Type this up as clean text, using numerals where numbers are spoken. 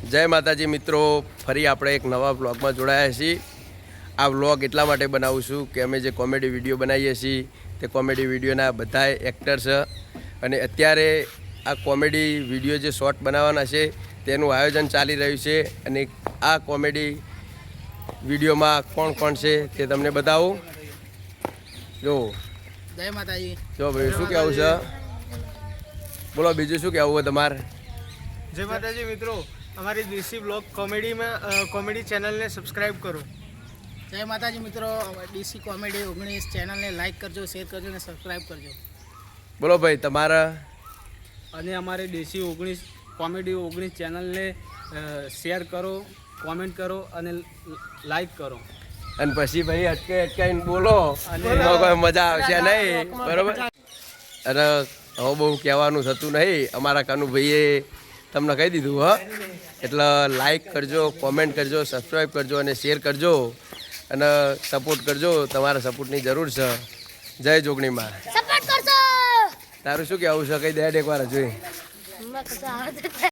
જય માતાજી મિત્રો, ફરી આપણે એક નવા વ્લોગમાં જોડાયા છીએ। આ વ્લોગ એટલા માટે બનાવું છું કે અમે જે કોમેડી વિડીયો બનાવીએ છીએ તે કોમેડી વિડીયોના બધા એક્ટર છે અને અત્યારે આ કોમેડી વિડીયો જે શોર્ટ બનાવવાના છે તેનું આયોજન ચાલી રહ્યું છે અને આ કોમેડી વિડીયોમાં કોણ કોણ છે તે તમને બતાવું। જો જય માતાજી। જો ભાઈ શું કહેવું છે, બોલો બીજું શું કહેવું હોય તમારે? जय माता जी मित्रों, हमारी देसी ब्लॉग कॉमेडी चैनल ने सब्सक्राइब करो। जय माताजी मित्रों, डीसी कॉमेडी 19 चैनल ने लाइक करजो, शेर करजो ने सब्सक्राइब करजो। બોલો ભાઈ તમારા? અને અમારે દેશી 19 કોમેડી 19 ચેનલને શેર કરો, કોમેન્ટ કરો અને લાઈક કરો। અને પછી ભાઈ અટકાઈને બોલો અને કોઈ મજા આવશે નહીં, બરોબર? અને હવે બહુ કહેવાનું થતું નહીં, અમારા કાનુભાઈએ તમને કહી દીધું હ, એટલે લાઈક કરજો, કોમેન્ટ કરજો, સબસ્ક્રાઈબ કરજો અને શેર કરજો અને સપોર્ટ કરજો, તમારા સપોર્ટની જરૂર છે। જય જોગણીમાં। સપોર્ટ કરજો। તારું શું કહેવું છે? કઈ દે એકવાર જોઈ।